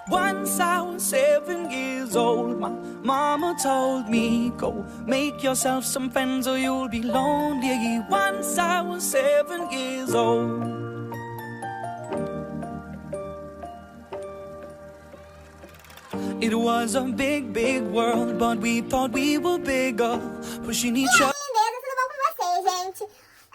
Once I was 7 years old, my mama told me, go make yourself some friends or you'll be lonely. Once I was 7 years old. It was a big, big world, but we thought we were bigger, pushing each other. Tudo bom com vocês, gente?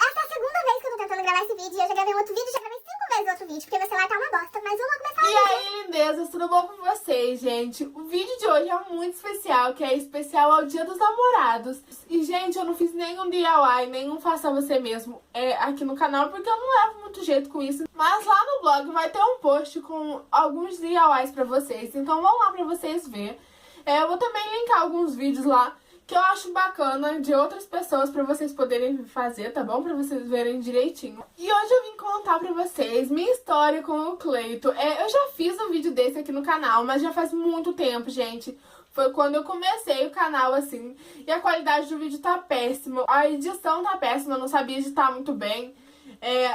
Essa é a segunda vez que eu tô tentando gravar esse vídeo. Eu já gravei outro vídeo, já gravei 5 vezes outro vídeo, porque meu celular tá uma bosta. Mas vamos começar o vídeo. E aí, lindezas, tudo bom com vocês, gente? O vídeo de hoje é muito especial, que é especial ao Dia dos Namorados. E, gente, eu não fiz nenhum DIY, nenhum faça você mesmo aqui no canal, porque eu não levo muito jeito com isso. Mas lá no blog vai ter um post com alguns DIYs pra vocês, então vão lá pra vocês verem. Eu vou também linkar alguns vídeos lá que eu acho bacana de outras pessoas pra vocês poderem fazer, tá bom? Pra vocês verem direitinho. E hoje eu vim contar pra vocês minha história com o Cleito. Eu já fiz um vídeo desse aqui no canal, mas já faz muito tempo, gente. Foi quando eu comecei o canal, assim, e a qualidade do vídeo tá péssima. A edição tá péssima, eu não sabia editar muito bem.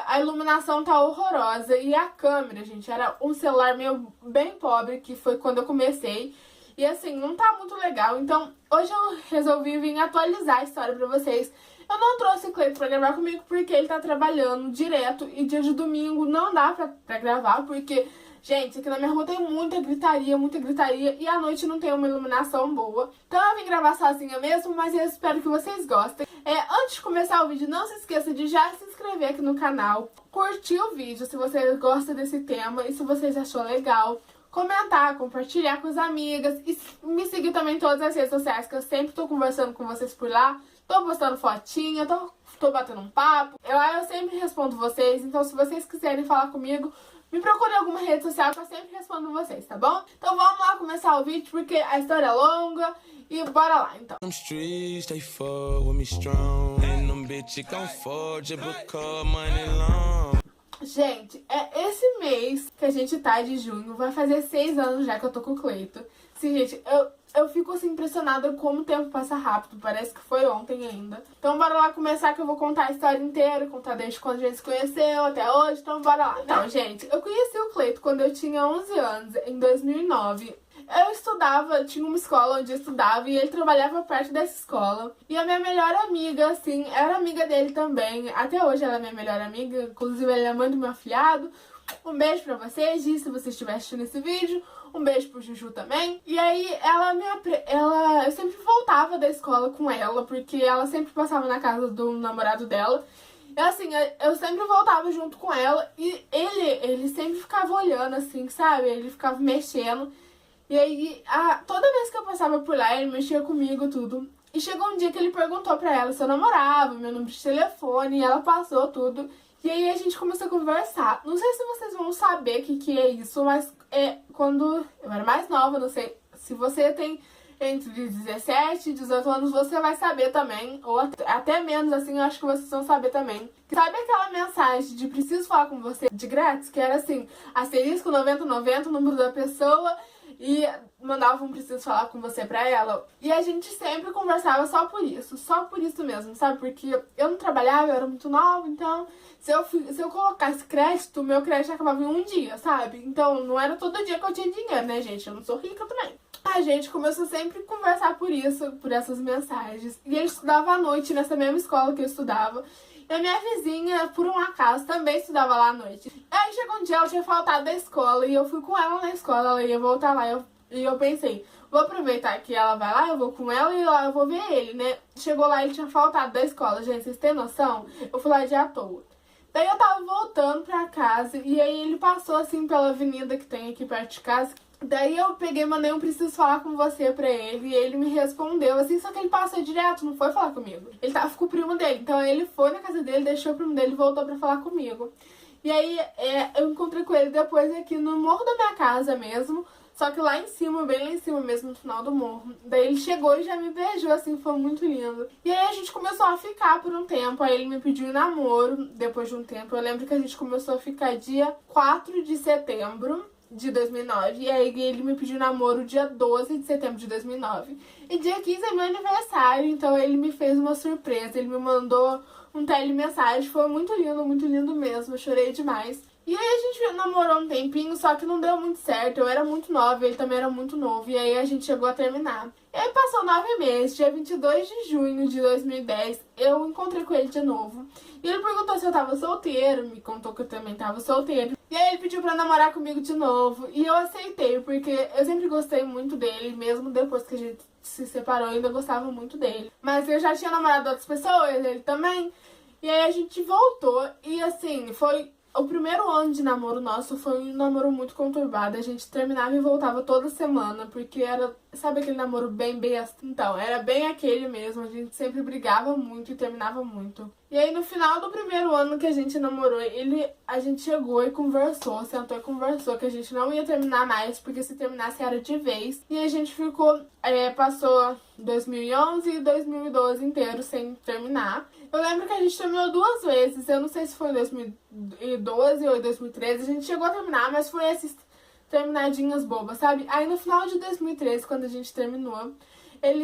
A iluminação tá horrorosa. E a câmera, gente, era um celular meu bem pobre, que foi quando eu comecei. E assim, não tá muito legal. Então, hoje eu resolvi vir atualizar a história pra vocês. Eu não trouxe o Cleito pra gravar comigo porque ele tá trabalhando direto. E dia de domingo não dá pra gravar, porque, gente, aqui na minha rua tem muita gritaria. E à noite não tem uma iluminação boa. Então eu vim gravar sozinha mesmo, mas eu espero que vocês gostem. Antes de começar o vídeo, não se esqueça de já se inscrever aqui no canal. Curtir o vídeo se você gosta desse tema e se vocês achou legal. Comentar, compartilhar com as amigas e me seguir também em todas as redes sociais, que eu sempre tô conversando com vocês por lá, tô postando fotinha, tô batendo um papo. Lá eu sempre respondo vocês, então se vocês quiserem falar comigo, me procure em alguma rede social que eu sempre respondo vocês, tá bom? Então vamos lá começar o vídeo, porque a história é longa e bora lá, então. Gente, esse mês que a gente tá de junho, vai fazer 6 anos já que eu tô com o Cleito. Sim, gente, eu fico assim impressionada como o tempo passa rápido, parece que foi ontem ainda. Então bora lá começar que eu vou contar a história inteira, contar desde quando a gente se conheceu até hoje, então bora lá. Então, gente, eu conheci o Cleito quando eu tinha 11 anos, em 2009. Eu estudava, tinha uma escola onde eu estudava e ele trabalhava perto dessa escola. E a minha melhor amiga, assim, era amiga dele também. Até hoje ela é minha melhor amiga, inclusive ele é mãe do meu afilhado. Um beijo pra vocês, Gi, se você estiver assistindo esse vídeo. Um beijo pro Juju também. E aí eu sempre voltava da escola com ela, porque ela sempre passava na casa do namorado dela. E assim, eu sempre voltava junto com ela e ele sempre ficava olhando assim, sabe? Ele ficava mexendo. E aí, toda vez que eu passava por lá, ele mexia comigo, tudo. E chegou um dia que ele perguntou pra ela se eu namorava, meu número de telefone, e ela passou tudo. E aí a gente começou a conversar. Não sei se vocês vão saber o que é isso, mas quando eu era mais nova, não sei, se você tem entre 17 e 18 anos, você vai saber também, ou até menos assim, eu acho que vocês vão saber também. Sabe aquela mensagem de preciso falar com você de grátis, que era assim, asterisco 9090, o número da pessoa, e mandava um preciso falar com você pra ela. E a gente sempre conversava só por isso mesmo, sabe? Porque eu não trabalhava, eu era muito nova, então se eu colocasse crédito, meu crédito acabava em um dia, sabe? Então não era todo dia que eu tinha dinheiro, né, gente? Eu não sou rica também. A gente começou sempre a conversar por isso, por essas mensagens. E ele estudava à noite nessa mesma escola que eu estudava. E a minha vizinha, por um acaso, também estudava lá à noite. Aí chegou um dia, ela tinha faltado da escola e eu fui com ela na escola, ela ia voltar lá. E eu pensei, vou aproveitar que ela vai lá, eu vou com ela e lá eu vou ver ele, né? Chegou lá, ele tinha faltado da escola, gente, vocês têm noção? Eu fui lá de à toa. Daí eu tava voltando pra casa e aí ele passou assim pela avenida que tem aqui perto de casa. Daí eu peguei, mandei um preciso falar com você pra ele e ele me respondeu assim, só que ele passou direto, não foi falar comigo. Ele tava com o primo dele, então ele foi na casa dele, deixou o primo dele e voltou pra falar comigo. E aí eu encontrei com ele depois aqui no morro da minha casa mesmo, só que lá em cima, bem lá em cima mesmo, no final do morro. Daí ele chegou e já me beijou, assim, foi muito lindo. E aí a gente começou a ficar por um tempo, aí ele me pediu em namoro depois de um tempo. Eu lembro que a gente começou a ficar dia 4 de setembro de 2009, e aí ele me pediu namoro dia 12 de setembro de 2009. E dia 15 é meu aniversário, então ele me fez uma surpresa, ele me mandou um telemensagem, foi muito lindo mesmo, eu chorei demais. E aí a gente namorou um tempinho, só que não deu muito certo. Eu era muito nova, ele também era muito novo. E aí a gente chegou a terminar. E aí passou 9 meses, dia 22 de junho de 2010, eu encontrei com ele de novo. E ele perguntou se eu tava solteiro, me contou que eu também tava solteiro. E aí ele pediu pra namorar comigo de novo. E eu aceitei, porque eu sempre gostei muito dele, mesmo depois que a gente se separou, eu ainda gostava muito dele. Mas eu já tinha namorado outras pessoas, ele também. E aí a gente voltou e assim, foi... O primeiro ano de namoro nosso foi um namoro muito conturbado. A gente terminava e voltava toda semana, porque era, sabe aquele namoro bem besta? Então, era bem aquele mesmo. A gente sempre brigava muito e terminava muito. E aí, no final do primeiro ano que a gente namorou, a gente chegou e conversou, sentou e conversou que a gente não ia terminar mais, porque se terminasse era de vez. E a gente ficou, passou 2011 e 2012 inteiro sem terminar. Eu lembro que a gente terminou 2 vezes, eu não sei se foi em 2012 ou em 2013, a gente chegou a terminar, mas foi esses terminadinhas bobas, sabe? Aí no final de 2013, quando a gente terminou,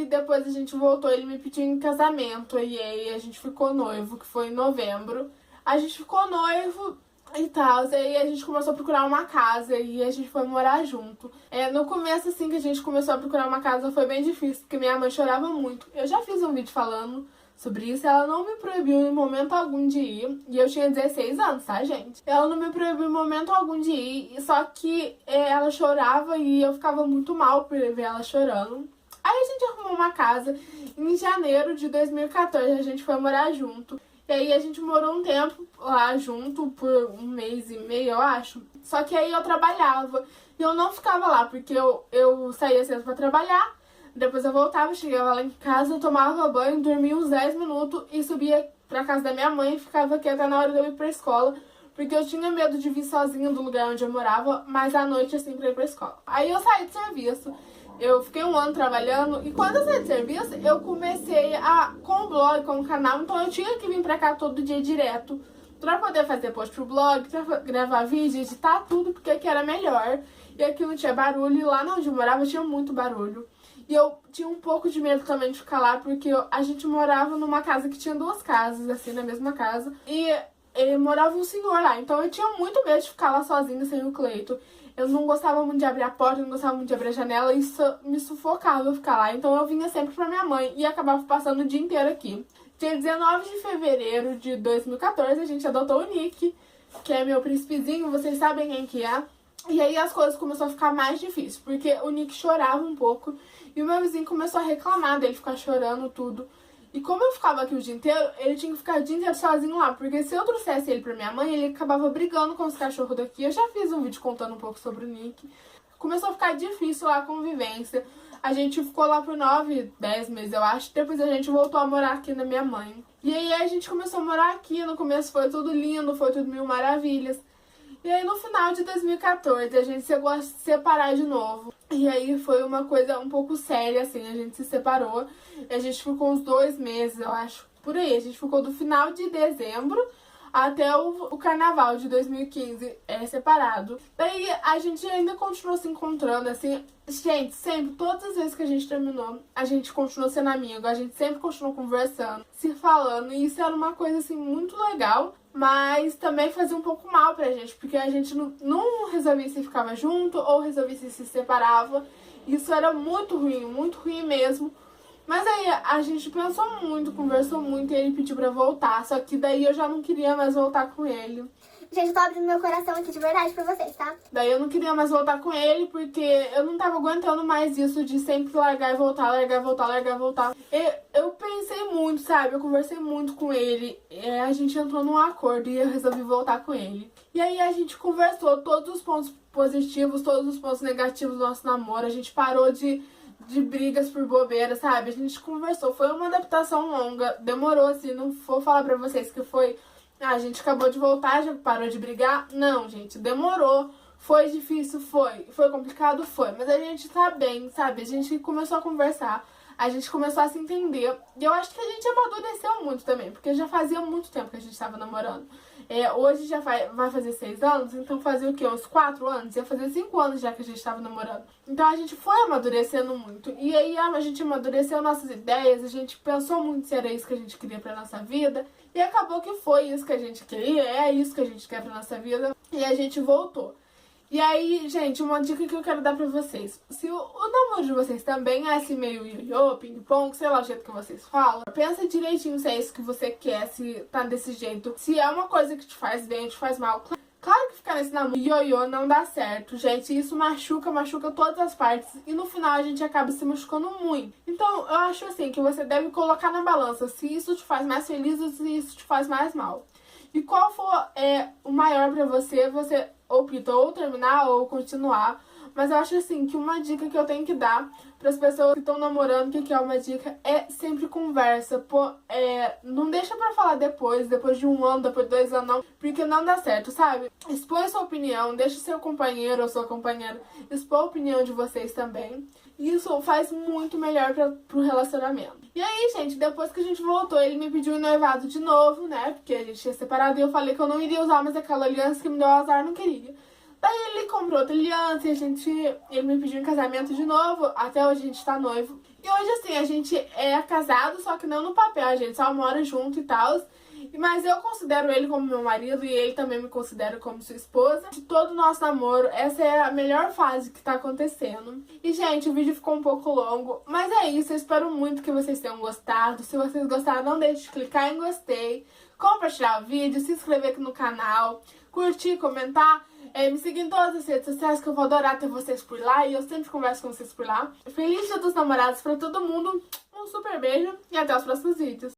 depois a gente voltou, ele me pediu em casamento, e aí a gente ficou noivo, que foi em novembro. A gente ficou noivo e tal, e aí a gente começou a procurar uma casa e a gente foi morar junto. No começo, assim, que a gente começou a procurar uma casa, foi bem difícil, porque minha mãe chorava muito. Eu já fiz um vídeo falando sobre isso, ela não me proibiu em momento algum de ir, e eu tinha 16 anos, tá, gente? Ela não me proibiu em momento algum de ir, só que ela chorava e eu ficava muito mal por ver ela chorando. Aí a gente arrumou uma casa, em janeiro de 2014 a gente foi morar junto, e aí a gente morou um tempo lá junto, por 1 mês e meio, eu acho. Só que aí eu trabalhava, e eu não ficava lá, porque eu saía cedo pra trabalhar. Depois eu voltava, chegava lá em casa, tomava banho, dormia uns 10 minutos e subia pra casa da minha mãe e ficava aqui até na hora de eu ir pra escola, porque eu tinha medo de vir sozinha do lugar onde eu morava, mas à noite assim pra ir pra escola. Aí eu saí de serviço, eu fiquei 1 ano trabalhando e quando eu saí de serviço eu comecei com o blog, com o canal, então eu tinha que vir pra cá todo dia direto pra poder fazer post pro blog, pra gravar vídeo, editar tudo, porque aqui era melhor e aqui não tinha barulho e lá onde eu morava tinha muito barulho. E eu tinha um pouco de medo também de ficar lá, porque a gente morava numa casa que tinha 2 casas, assim, na mesma casa. E morava um senhor lá, então eu tinha muito medo de ficar lá sozinha, sem o Cleito. Eu não gostava muito de abrir a porta, não gostava muito de abrir a janela, e isso me sufocava ficar lá. Então eu vinha sempre pra minha mãe e acabava passando o dia inteiro aqui. Dia 19 de fevereiro de 2014, a gente adotou o Nick, que é meu príncipezinho, vocês sabem quem que é. E aí as coisas começaram a ficar mais difíceis, porque o Nick chorava um pouco e o meu vizinho começou a reclamar dele ficar chorando tudo. E como eu ficava aqui o dia inteiro, ele tinha que ficar o dia inteiro sozinho lá, porque se eu trouxesse ele pra minha mãe, ele acabava brigando com os cachorros daqui. Eu já fiz um vídeo contando um pouco sobre o Nick. Começou a ficar difícil lá a convivência. A gente ficou lá por 9, 10 meses, eu acho. Depois a gente voltou a morar aqui na minha mãe. E aí a gente começou a morar aqui. No começo foi tudo lindo, foi tudo mil maravilhas. E aí no final de 2014 a gente chegou a se separar de novo. E aí foi uma coisa um pouco séria, assim, a gente se separou. E a gente ficou uns 2 meses, eu acho, por aí. A gente ficou do final de dezembro até o carnaval de 2015 separado. Daí a gente ainda continuou se encontrando, assim. Gente, sempre, todas as vezes que a gente terminou, a gente continuou sendo amigo, a gente sempre continuou conversando, se falando. E isso era uma coisa, assim, muito legal. Mas também fazia um pouco mal pra gente, porque a gente não resolvia se ficava junto ou resolvia se separava. Isso era muito ruim mesmo. Mas aí a gente pensou muito, conversou muito e ele pediu pra voltar. Só que daí eu já não queria mais voltar com ele. Gente, eu tô abrindo meu coração aqui de verdade pra vocês, tá? Daí eu não queria mais voltar com ele, porque eu não tava aguentando mais isso de sempre largar e voltar, largar e voltar, largar e voltar. Eu pensei muito, sabe? Eu conversei muito com ele. A gente entrou num acordo e eu resolvi voltar com ele. E aí a gente conversou todos os pontos positivos, todos os pontos negativos do nosso namoro. A gente parou de brigas por bobeira, sabe? A gente conversou. Foi uma adaptação longa. Demorou, assim. Não vou falar pra vocês que foi... a gente acabou de voltar, já parou de brigar. Não, gente, demorou. Foi difícil, foi. Foi complicado, foi. Mas a gente tá bem, sabe? A gente começou a conversar. a gente começou a se entender. E eu acho que a gente amadureceu muito também, porque já fazia muito tempo que a gente estava namorando. Hoje já vai fazer 6 anos, então fazia o quê? Uns 4 anos? Ia fazer 5 anos já que a gente estava namorando. Então a gente foi amadurecendo muito. E aí a gente amadureceu nossas ideias, a gente pensou muito se era isso que a gente queria pra nossa vida. E acabou que foi isso que a gente queria, é isso que a gente quer pra nossa vida. E a gente voltou. E aí, gente, uma dica que eu quero dar pra vocês. Se o namoro de vocês também é assim meio ioiô, ping-pong, sei lá o jeito que vocês falam, pensa direitinho se é isso que você quer, se tá desse jeito. Se é uma coisa que te faz bem ou te faz mal. Claro que ficar nesse namoro ioiô não dá certo, gente. Isso machuca todas as partes. E no final a gente acaba se machucando muito. Então, eu acho assim, que você deve colocar na balança se isso te faz mais feliz ou se isso te faz mais mal. E qual for o maior pra você, você opta ou terminar ou continuar. Mas eu acho assim que uma dica que eu tenho que dar para as pessoas que estão namorando, que é uma dica, é sempre conversa. Não deixa pra falar depois de 1 ano, depois de 2 anos, não, porque não dá certo, sabe? Expõe a sua opinião, deixa seu companheiro ou sua companheira expor a opinião de vocês também. Isso faz muito melhor pro relacionamento. E aí, gente, depois que a gente voltou, ele me pediu um noivado de novo, né? Porque a gente tinha separado e eu falei que eu não iria usar mais aquela aliança que me deu azar, não queria. Daí ele comprou outra aliança e ele me pediu em casamento de novo. Até hoje a gente tá noivo. E hoje, assim, a gente é casado, só que não no papel. A gente só mora junto e tal. Mas eu considero ele como meu marido e ele também me considera como sua esposa. De todo o nosso namoro, essa é a melhor fase que tá acontecendo. E, gente, o vídeo ficou um pouco longo. Mas é isso, eu espero muito que vocês tenham gostado. Se vocês gostaram, não deixe de clicar em gostei, compartilhar o vídeo, se inscrever aqui no canal, curtir, comentar. Me seguir em todas as redes sociais que eu vou adorar ter vocês por lá e eu sempre converso com vocês por lá. Feliz Dia dos Namorados pra todo mundo, um super beijo e até os próximos vídeos.